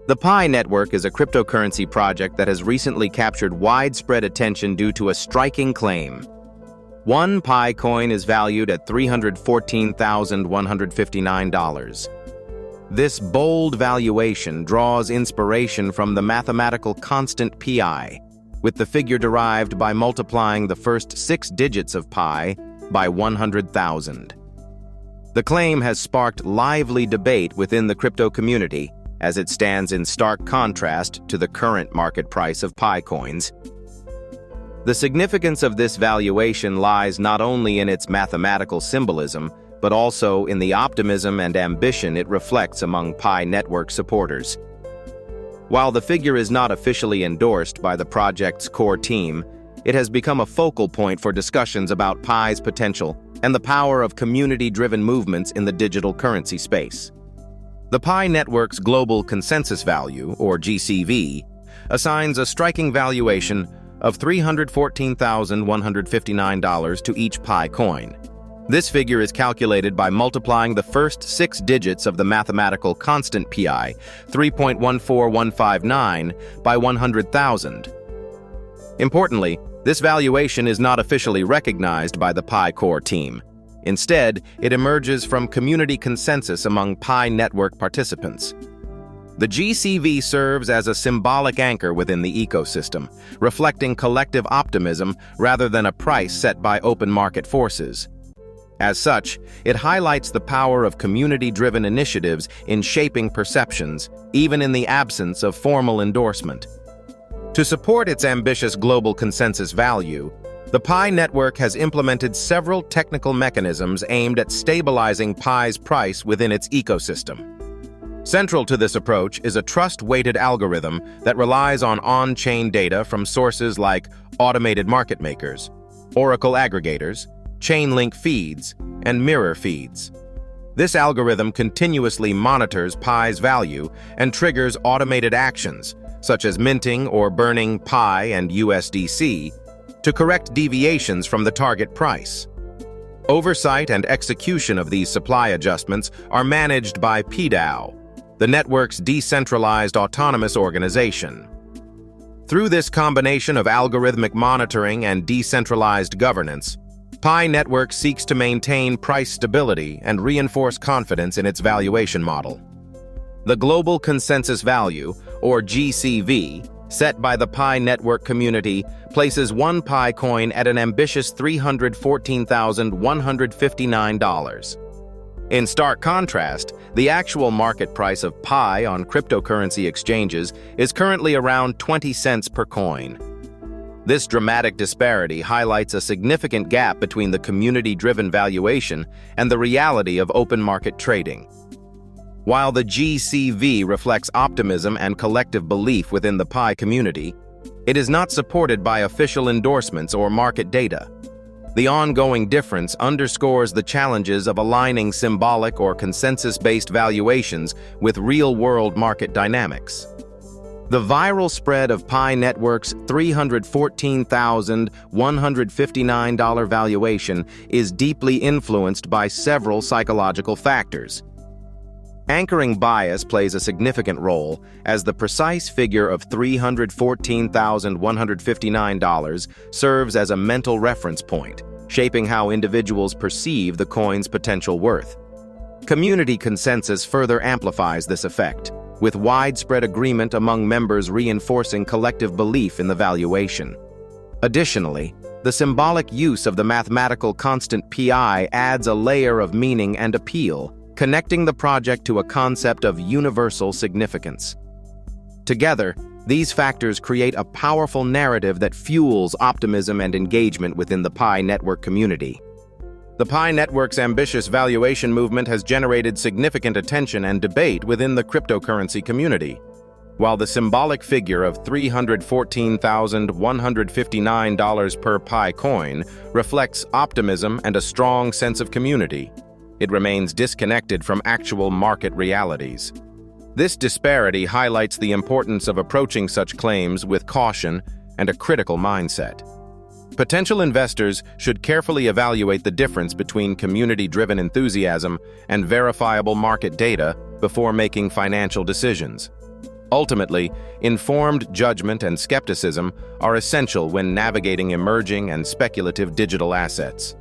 The Pi network is a cryptocurrency project that has recently captured widespread attention due to a striking claim. One Pi coin is valued at $314,159. This bold valuation draws inspiration from the mathematical constant pi, with the figure derived by multiplying the first 6 digits of pi by 100,000. The claim has sparked lively debate within the crypto community, as it stands in stark contrast to the current market price of Pi coins. The significance of this valuation lies not only in its mathematical symbolism, but also in the optimism and ambition it reflects among Pi network supporters. While the figure is not officially endorsed by the project's core team, it has become a focal point for discussions about Pi's potential and the power of community-driven movements in the digital currency space. The Pi network's global consensus value, or GCV, assigns a striking valuation of $314,159 to each Pi coin. This figure is calculated by multiplying the first 6 digits of the mathematical constant pi, 3.14159, by 100,000. Importantly, this valuation is not officially recognized by the Pi core team. Instead, it emerges from community consensus among Pi network participants. The GCV serves as a symbolic anchor within the ecosystem, reflecting collective optimism rather than a price set by open market forces. As such, it highlights the power of community-driven initiatives in shaping perceptions, even in the absence of formal endorsement. To support its ambitious global consensus value, the Pi network has implemented several technical mechanisms aimed at stabilizing Pi's price within its ecosystem. Central to this approach is a trust-weighted algorithm that relies on on-chain data from sources like automated market makers, oracle aggregators, chain-link feeds, and mirror feeds. This algorithm continuously monitors Pi's value and triggers automated actions, such as minting or burning Pi and USDC, to correct deviations from the target price. Oversight and execution of these supply adjustments are managed by PDAO, the network's decentralized autonomous organization. Through this combination of algorithmic monitoring and decentralized governance, Pi network seeks to maintain price stability and reinforce confidence in its valuation model. The Global Consensus Value, or GCV, set by the Pi network community, places one Pi coin at an ambitious $314,159. In stark contrast, the actual market price of Pi on cryptocurrency exchanges is currently around 20 cents per coin. This dramatic disparity highlights a significant gap between the community-driven valuation and the reality of open market trading. While the GCV reflects optimism and collective belief within the Pi community, it is not supported by official endorsements or market data. The ongoing difference underscores the challenges of aligning symbolic or consensus-based valuations with real-world market dynamics. The viral spread of Pi Network's $314,159 valuation is deeply influenced by several psychological factors. Anchoring bias plays a significant role, as the precise figure of $314,159 serves as a mental reference point, shaping how individuals perceive the coin's potential worth. Community consensus further amplifies this effect, with widespread agreement among members reinforcing collective belief in the valuation. Additionally, the symbolic use of the mathematical constant pi adds a layer of meaning and appeal, connecting the project to a concept of universal significance. Together, these factors create a powerful narrative that fuels optimism and engagement within the Pi network community. The Pi network's ambitious valuation movement has generated significant attention and debate within the cryptocurrency community. While the symbolic figure of $314,159 per Pi coin reflects optimism and a strong sense of community, it remains disconnected from actual market realities. This disparity highlights the importance of approaching such claims with caution and a critical mindset. Potential investors should carefully evaluate the difference between community-driven enthusiasm and verifiable market data before making financial decisions. Ultimately, informed judgment and skepticism are essential when navigating emerging and speculative digital assets.